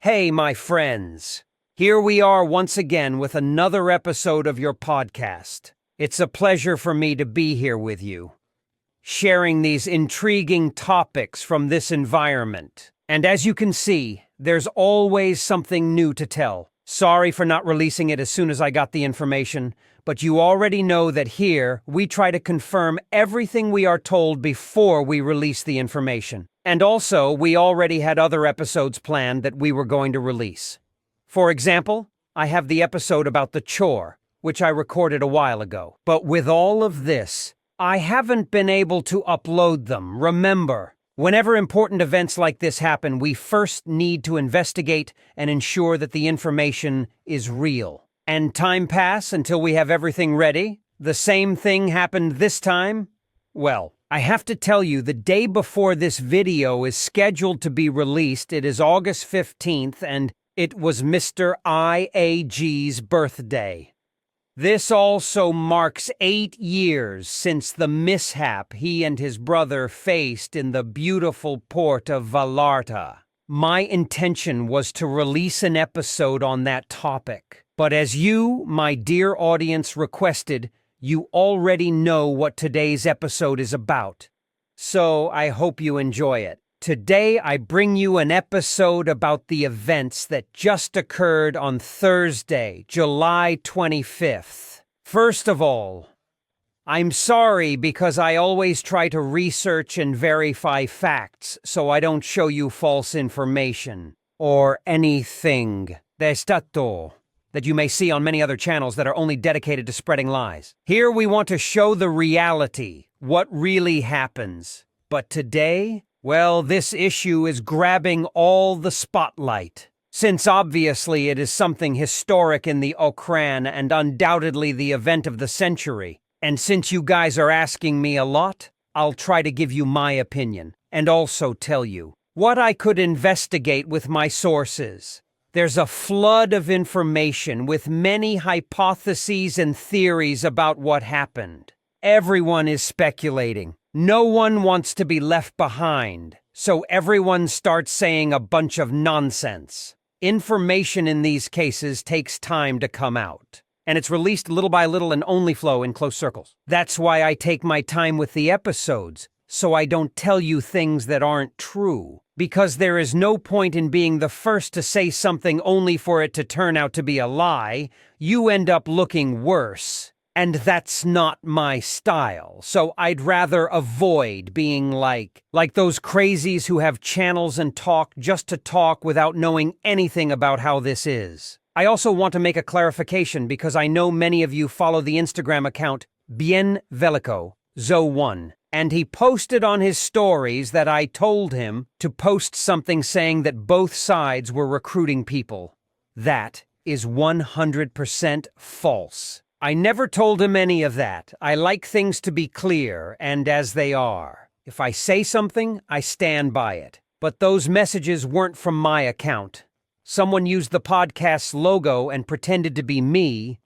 Hey, my friends. Here we are once again with another episode of your podcast. It's a pleasure for me to be here with you, sharing these intriguing topics from this environment. And as you can see, there's always something new to tell. Sorry for not releasing it as soon as I got the information, but you already know that here we try to confirm everything we are told before we release the information. And also, we already had other episodes planned that we were going to release. For example, I have the episode about the chore, which I recorded a while ago. But with all of this, I haven't been able to upload them. Remember, whenever important events like this happen, we first need to investigate and ensure that the information is real. And time pass until we have everything ready. The same thing happened this time. Well, I have to tell you, the day before this video is scheduled to be released, it is August 15th, and it was Mr. IAG's birthday. This also marks 8 years since the mishap he and his brother faced in the beautiful port of Vallarta. My intention was to release an episode on that topic, but as you, my dear audience, requested, you already know what today's episode is about. So I hope you enjoy it. Today I bring you an episode about the events that just occurred on Thursday, July 25th. First of all, I'm sorry because I always try to research and verify facts so I don't show you false information or anything. Destato that you may see on many other channels that are only dedicated to spreading lies. Here we want to show the reality, what really happens. But today, well, this issue is grabbing all the spotlight, since obviously it is something historic in the Ocran and undoubtedly the event of the century. And since you guys are asking me a lot, I'll try to give you my opinion and also tell you what I could investigate with my sources. There's a flood of information with many hypotheses and theories about what happened. Everyone is speculating. No one wants to be left behind, so everyone starts saying a bunch of nonsense. Information in these cases takes time to come out, and it's released little by little and only flow in close circles. That's why I take my time with the episodes, so I don't tell you things that aren't true. Because there is no point in being the first to say something only for it to turn out to be a lie. You end up looking worse. And that's not my style. So I'd rather avoid being like those crazies who have channels and talk just to talk without knowing anything about how this is. I also want to make a clarification because I know many of you follow the Instagram account Beneficios ZG.We. And he posted on his stories that I told him to post something saying that both sides were recruiting people. That is 100% false. I never told him any of that. I like things to be clear and as they are. If I say something, I stand by it. But those messages weren't from my account. Someone used the podcast's logo and pretended to be me.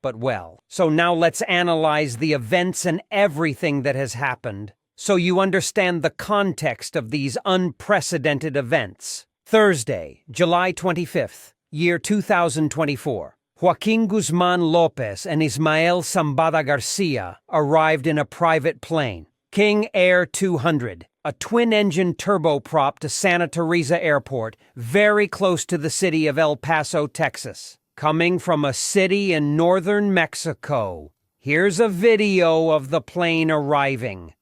But well, so now let's analyze the events and everything that has happened, so you understand the context of these unprecedented events. Thursday, July 25th, year 2024. Joaquin Guzman Lopez and Ismael Zambada Garcia arrived in a private plane, King Air 200, a twin-engine turboprop to Santa Teresa Airport, very close to the city of El Paso, Texas. Coming from a city in northern Mexico. Here's a video of the plane arriving.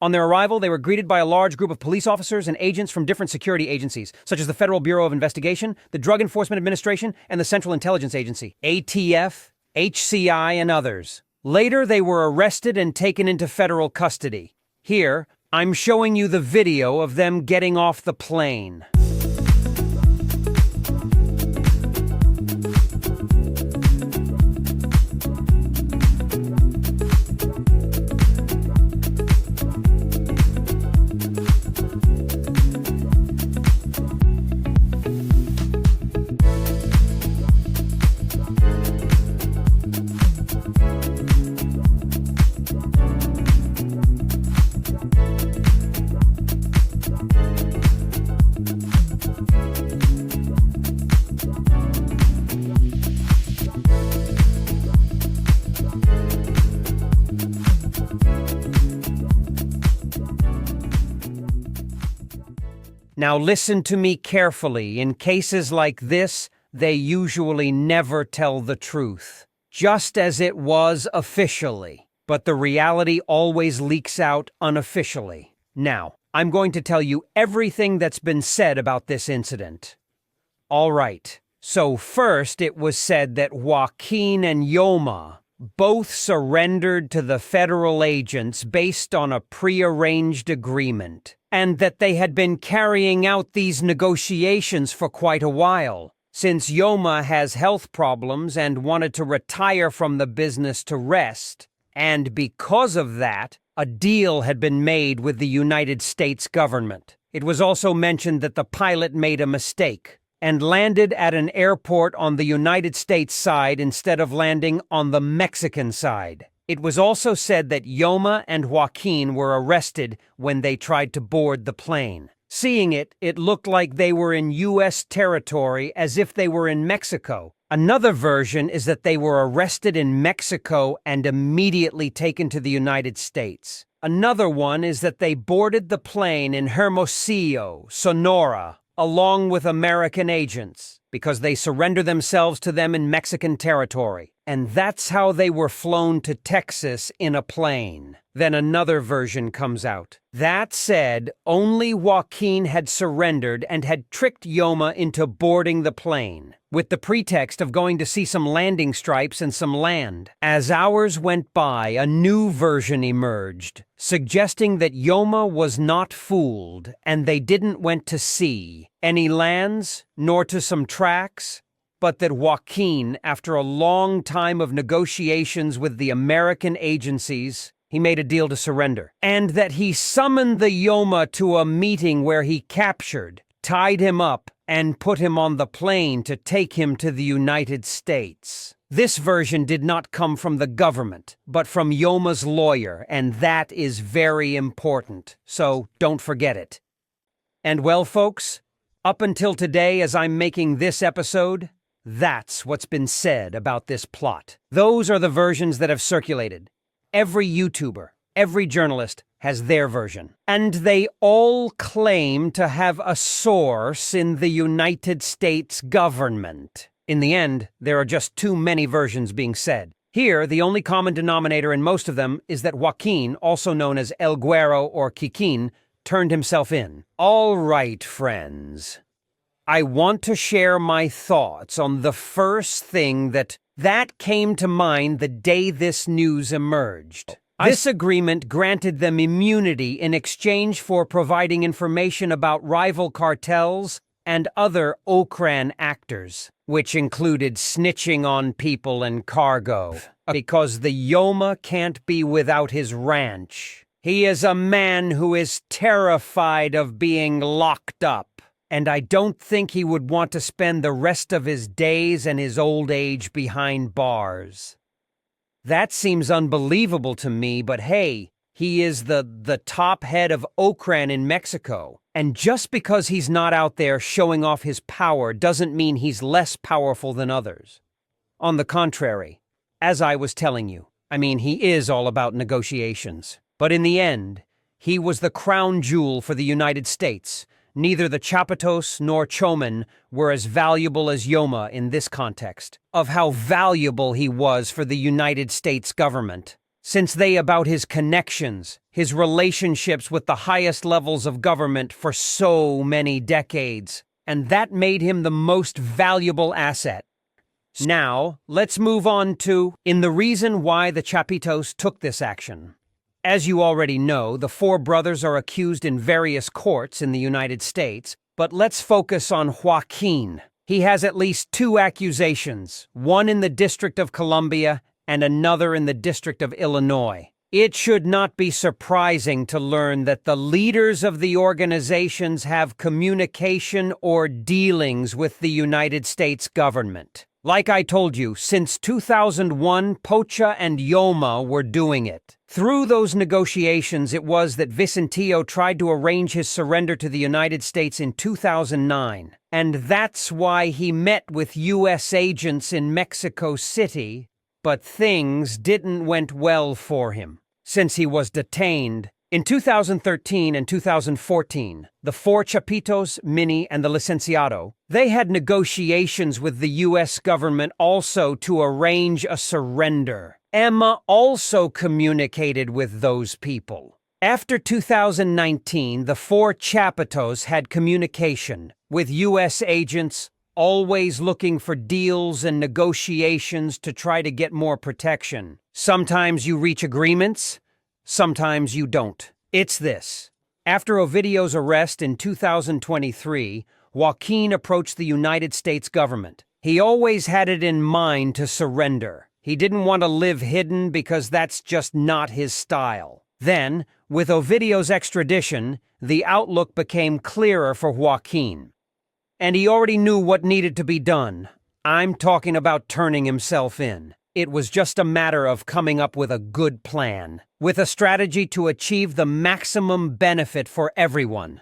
On their arrival, they were greeted by a large group of police officers and agents from different security agencies, such as the Federal Bureau of Investigation, the Drug Enforcement Administration, and the Central Intelligence Agency, ATF, HCI, and others. Later, they were arrested and taken into federal custody. Here, I'm showing you the video of them getting off the plane. Now listen to me carefully. In cases like this, they usually never tell the truth, just as it was officially. But the reality always leaks out unofficially. Now, I'm going to tell you everything that's been said about this incident. All right. So first, it was said that Joaquin and Yoma both surrendered to the federal agents based on a prearranged agreement, and that they had been carrying out these negotiations for quite a while, since Yoma has health problems and wanted to retire from the business to rest, and because of that, a deal had been made with the United States government. It was also mentioned that the pilot made a mistake and landed at an airport on the United States side instead of landing on the Mexican side. It was also said that Yoma and Joaquin were arrested when they tried to board the plane. Seeing it, it looked like they were in U.S. territory as if they were in Mexico. Another version is that they were arrested in Mexico and immediately taken to the United States. Another one is that they boarded the plane in Hermosillo, Sonora, along with American agents, because they surrender themselves to them in Mexican territory. And that's how they were flown to Texas in a plane. Then another version comes out. That said, only Joaquin had surrendered and had tricked Yoma into boarding the plane, with the pretext of going to see some landing stripes and some land. As hours went by, a new version emerged, suggesting that Yoma was not fooled and they didn't went to see any lands, nor to some tracks, but that Joaquin, after a long time of negotiations with the American agencies, he made a deal to surrender, and that he summoned the Yoma to a meeting where he captured, tied him up, and put him on the plane to take him to the United States. This version did not come from the government, but from Yoma's lawyer, and that is very important, so don't forget it. And well, folks, up until today, as I'm making this episode, that's what's been said about this plot. Those are the versions that have circulated. Every YouTuber, every journalist has their version. And they all claim to have a source in the United States government. In the end, there are just too many versions being said. Here, the only common denominator in most of them is that Joaquin, also known as El Güero or Kikín, turned himself in. All right, friends. I want to share my thoughts on the first thing that came to mind the day this news emerged. This agreement granted them immunity in exchange for providing information about rival cartels and other Ocran actors, which included snitching on people and cargo. Because the Yoma can't be without his ranch. He is a man who is terrified of being locked up. And I don't think he would want to spend the rest of his days and his old age behind bars. That seems unbelievable to me, but hey, he is the top head of Ocran in Mexico. And just because he's not out there showing off his power doesn't mean he's less powerful than others. On the contrary, as I was telling you, he is all about negotiations. But in the end, he was the crown jewel for the United States. Neither the Chapitos nor Chomen were as valuable as Yoma in this context, of how valuable he was for the United States government, since they about his connections, his relationships with the highest levels of government for so many decades, and that made him the most valuable asset. Now, let's move on to the reason why the Chapitos took this action. As you already know, the four brothers are accused in various courts in the United States, but let's focus on Joaquin. He has at least two accusations, one in the District of Columbia and another in the District of Illinois. It should not be surprising to learn that the leaders of the organizations have communication or dealings with the United States government. Like I told you, since 2001, Pocha and Yoma were doing it. Through those negotiations, it was that Vicentillo tried to arrange his surrender to the United States in 2009. And that's why he met with U.S. agents in Mexico City, but things didn't went well for him. Since he was detained, in 2013 and 2014, the four Chapitos, Mini, and the Licenciado, they had negotiations with the U.S. government also to arrange a surrender. Emma also communicated with those people. After 2019, the four Chapitos had communication with U.S. agents, always looking for deals and negotiations to try to get more protection. Sometimes you reach agreements, sometimes you don't. It's this. After Ovidio's arrest in 2023, Joaquin approached the United States government. He always had it in mind to surrender. He didn't want to live hidden because that's just not his style. Then, with Ovidio's extradition, the outlook became clearer for Joaquin. And he already knew what needed to be done. I'm talking about turning himself in. It was just a matter of coming up with a good plan, with a strategy to achieve the maximum benefit for everyone.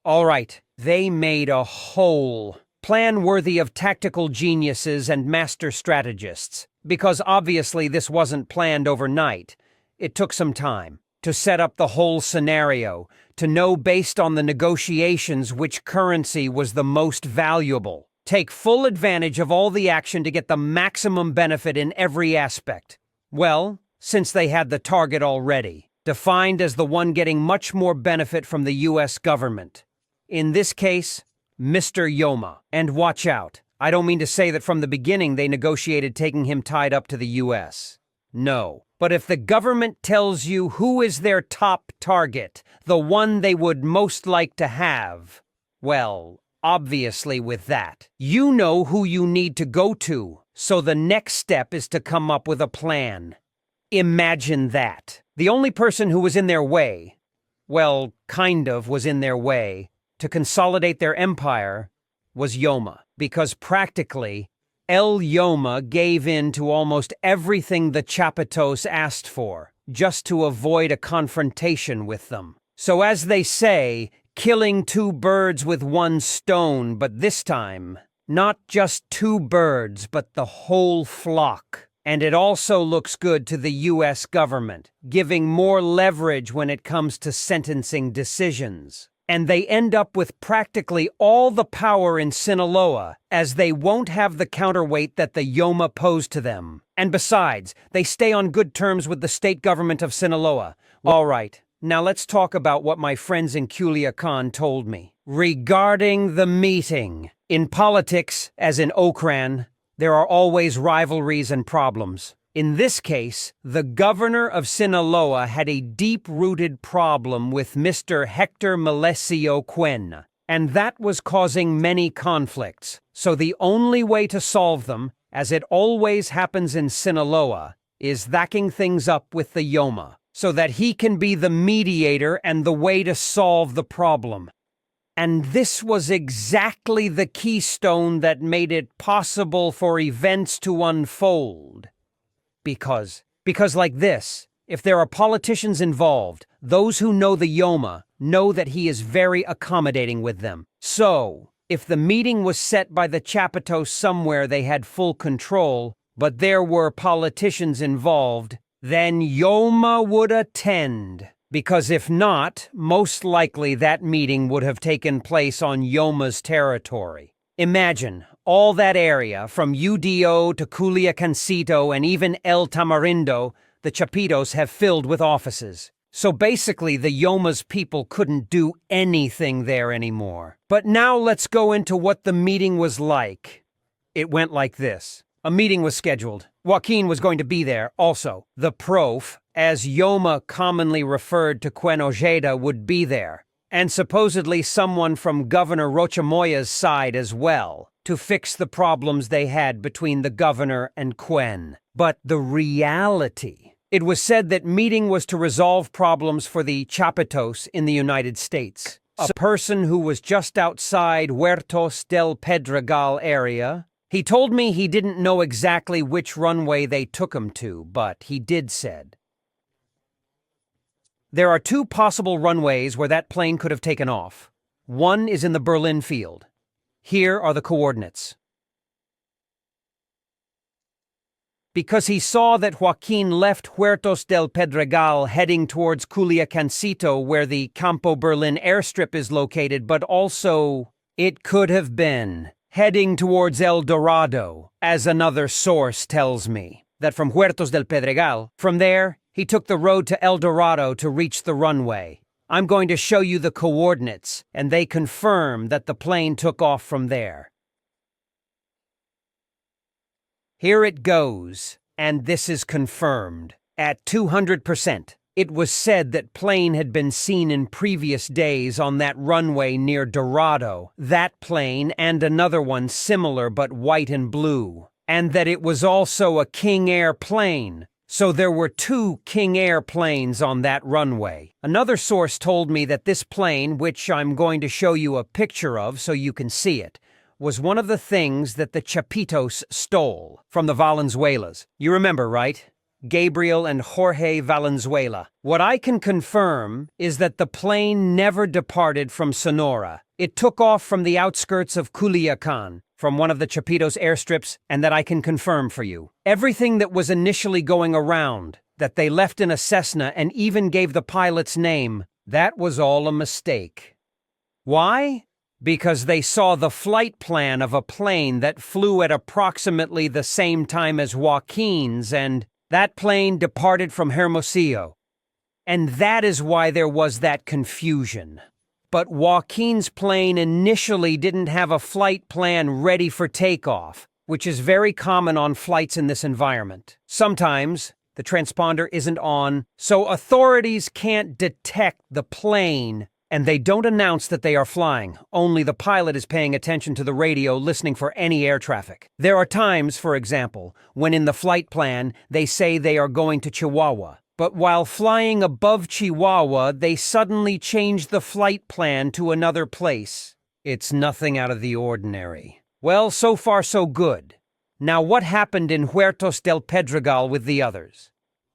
All right, they made a whole plan worthy of tactical geniuses and master strategists, because obviously this wasn't planned overnight. It took some time to set up the whole scenario, to know based on the negotiations which currency was the most valuable. Take full advantage of all the action to get the maximum benefit in every aspect. Well, since they had the target already, defined as the one getting much more benefit from the U.S. government. In this case, Mr. Yoma. And watch out, I don't mean to say that from the beginning they negotiated taking him tied up to the U.S. No. But if the government tells you who is their top target, the one they would most like to have, well, obviously with that, you know who you need to go to. So the next step is to come up with a plan. Imagine that. The only person who was in their way, well, kind of was in their way, to consolidate their empire was Yoma, because practically El Yoma gave in to almost everything the Chapitos asked for, just to avoid a confrontation with them. So as they say, killing two birds with one stone, but this time, not just two birds, but the whole flock. And it also looks good to the U.S. government, giving more leverage when it comes to sentencing decisions. And they end up with practically all the power in Sinaloa, as they won't have the counterweight that the Yoma posed to them. And besides, they stay on good terms with the state government of Sinaloa. All right, now let's talk about what my friends in Culiacan told me. Regarding the meeting. In politics, as in Ocran, there are always rivalries and problems. In this case, the governor of Sinaloa had a deep-rooted problem with Mr. Hector Melesio Quen, and that was causing many conflicts. So the only way to solve them, as it always happens in Sinaloa, is backing things up with the Yoma, so that he can be the mediator and the way to solve the problem. And this was exactly the keystone that made it possible for events to unfold. Because like this, if there are politicians involved, those who know the Yoma know that he is very accommodating with them. So, if the meeting was set by the Chapitos somewhere they had full control, but there were politicians involved, then Yoma would attend. Because if not, most likely that meeting would have taken place on Yoma's territory. Imagine all that area, from UDO to Culiacancito and even El Tamarindo, the Chapitos have filled with offices. So basically the Yoma's people couldn't do anything there anymore. But now let's go into what the meeting was like. It went like this. A meeting was scheduled. Joaquin was going to be there, also. The prof, as Yoma commonly referred to Quen Ojeda, would be there. And supposedly someone from Governor Rochamoya's side as well, to fix the problems they had between the governor and Quen. But the reality... It was said that meeting was to resolve problems for the Chapitos in the United States. A person who was just outside Huertos del Pedregal area. He told me he didn't know exactly which runway they took him to, but he did said. There are two possible runways where that plane could have taken off. One is in the Berlin field. Here are the coordinates. Because he saw that Joaquin left Huertos del Pedregal heading towards Culiacancito, where the Campo Berlin airstrip is located, but also, it could have been heading towards El Dorado, as another source tells me, that from Huertos del Pedregal, from there, he took the road to El Dorado to reach the runway. I'm going to show you the coordinates, and they confirm that the plane took off from there. Here it goes, and this is confirmed. At 200%, it was said that plane had been seen in previous days on that runway near Dorado, that plane and another one similar but white and blue, and that it was also a King Air plane. So there were two King Air planes on that runway. Another source told me that this plane, which I'm going to show you a picture of so you can see it, was one of the things that the Chapitos stole from the Valenzuelas. You remember, right? Gabriel and Jorge Valenzuela. What I can confirm is that the plane never departed from Sonora. It took off from the outskirts of Culiacan, from one of the Chapitos airstrips, and that I can confirm for you. Everything that was initially going around, that they left in a Cessna and even gave the pilot's name, that was all a mistake. Why? Because they saw the flight plan of a plane that flew at approximately the same time as Joaquin's, and that plane departed from Hermosillo. And that is why there was that confusion. But Joaquin's plane initially didn't have a flight plan ready for takeoff, which is very common on flights in this environment. Sometimes the transponder isn't on, so authorities can't detect the plane, and they don't announce that they are flying. Only the pilot is paying attention to the radio, listening for any air traffic. There are times, for example, when in the flight plan they say they are going to Chihuahua. But while flying above Chihuahua, they suddenly change the flight plan to another place. It's nothing out of the ordinary. Well, so far so good. Now what happened in Huertos del Pedregal with the others?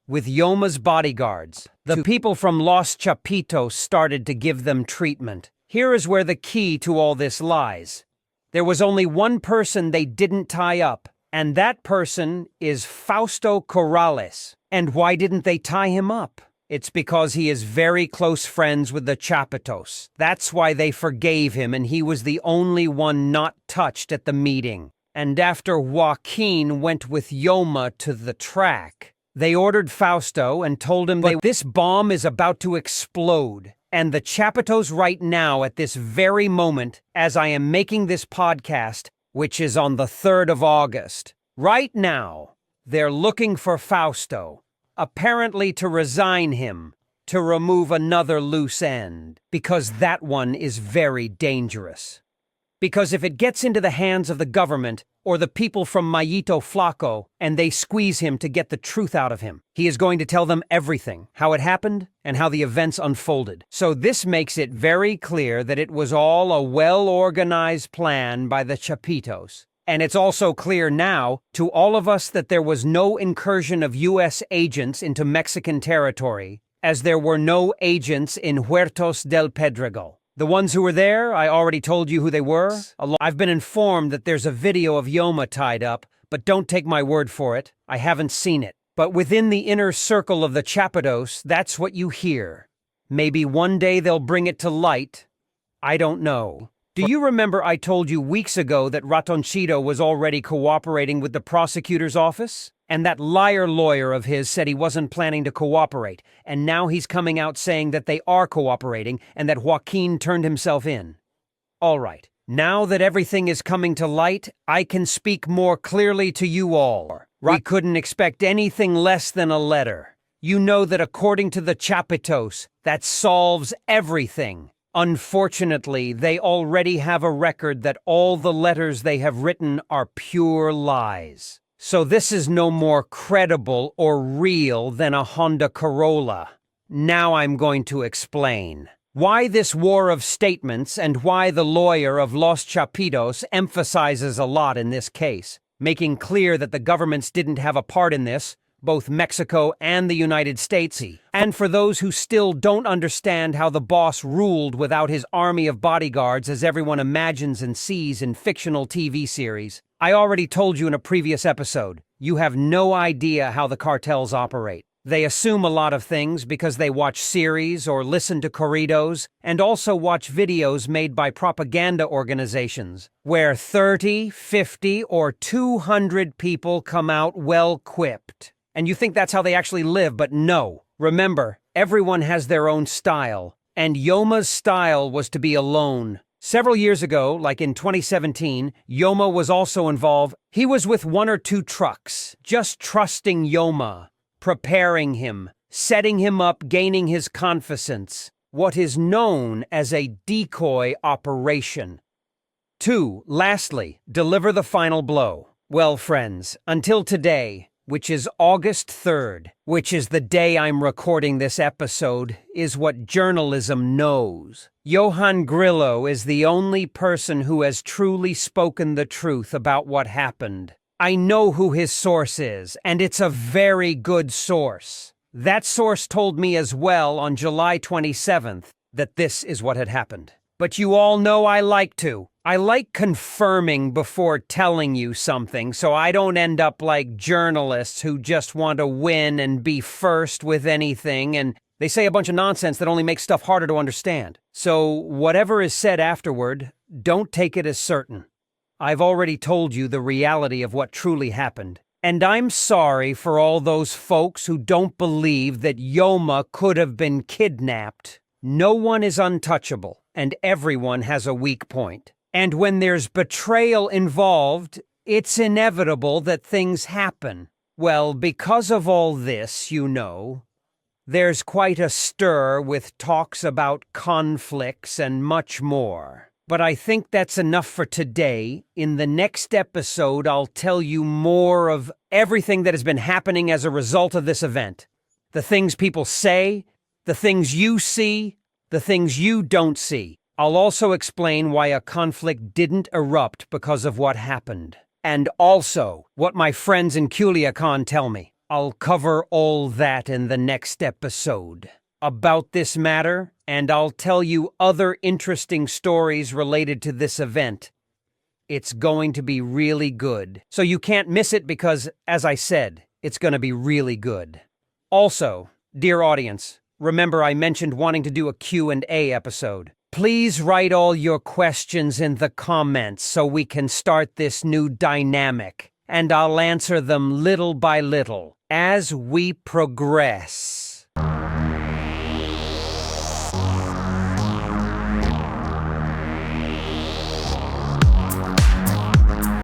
With Yoma's bodyguards, the people from Los Chapitos started to give them treatment. Here is where the key to all this lies. There was only one person they didn't tie up, and that person is Fausto Corrales. And why didn't they tie him up? It's because he is very close friends with the Chapitos. That's why they forgave him, and he was the only one not touched at the meeting. And after Joaquin went with Yoma to the track, they ordered Fausto and told him this bomb is about to explode. And the Chapitos right now, at this very moment, as I am making this podcast, which is on the 3rd of August, right now, they're looking for Fausto, apparently to resign him, to remove another loose end, because that one is very dangerous. Because if it gets into the hands of the government or the people from Mayito Flaco and they squeeze him to get the truth out of him, he is going to tell them everything, how it happened and how the events unfolded. So this makes it very clear that it was all a well-organized plan by the Chapitos. And it's also clear now to all of us that there was no incursion of U.S. agents into Mexican territory, as there were no agents in Huertos del Pedregal. The ones who were there, I already told you who they were. I've been informed that there's a video of Yoma tied up, but don't take my word for it. I haven't seen it. But within the inner circle of the Chapitos, that's what you hear. Maybe one day they'll bring it to light. I don't know. Do you remember I told you weeks ago that Ratoncito was already cooperating with the prosecutor's office? And that liar lawyer of his said he wasn't planning to cooperate, and now he's coming out saying that they are cooperating and that Joaquin turned himself in. All right, Now that everything is coming to light, I can speak more clearly to you all. We couldn't expect anything less than a letter. You know that according to the Chapitos, that solves everything. Unfortunately, they already have a record that all the letters they have written are pure lies. So this is no more credible or real than a Honda Corolla. Now I'm going to explain why this war of statements and why the lawyer of Los Chapitos emphasizes a lot in this case, making clear that the governments didn't have a part in this, both Mexico and the United States. And for those who still don't understand how the boss ruled without his army of bodyguards as everyone imagines and sees in fictional TV series, I already told you in a previous episode, you have no idea how the cartels operate. They assume a lot of things because they watch series or listen to corridos and also watch videos made by propaganda organizations where 30, 50, or 200 people come out well-equipped. And you think that's how they actually live, but no. Remember, everyone has their own style, and Yoma's style was to be alone. Several years ago, like in 2017, Yoma was also involved. He was with 1 or 2 trucks, just trusting Yoma, preparing him, setting him up, gaining his confidence, what is known as a decoy operation. 2. Lastly, deliver the final blow. Well, friends, until today, which is August 3rd, which is the day I'm recording this episode, is what journalism knows. Johan Grillo is the only person who has truly spoken the truth about what happened. I know who his source is, and it's a very good source. That source told me as well on July 27th that this is what had happened. But you all know I like confirming before telling you something so I don't end up like journalists who just want to win and be first with anything, and they say a bunch of nonsense that only makes stuff harder to understand. So whatever is said afterward, don't take it as certain. I've already told you the reality of what truly happened. And I'm sorry for all those folks who don't believe that Yoma could have been kidnapped. No one is untouchable, and everyone has a weak point. And when there's betrayal involved, it's inevitable that things happen. Well, because of all this, you know, there's quite a stir with talks about conflicts and much more. But I think that's enough for today. In the next episode, I'll tell you more of everything that has been happening as a result of this event. The things people say, the things you see, the things you don't see. I'll also explain why a conflict didn't erupt because of what happened. And also, what my friends in Culiacan tell me. I'll cover all that in the next episode about this matter, and I'll tell you other interesting stories related to this event. It's going to be really good. So you can't miss it because, as I said, it's going to be really good. Also, dear audience, remember I mentioned wanting to do a Q&A episode. Please write all your questions in the comments so we can start this new dynamic, and I'll answer them little by little as we progress.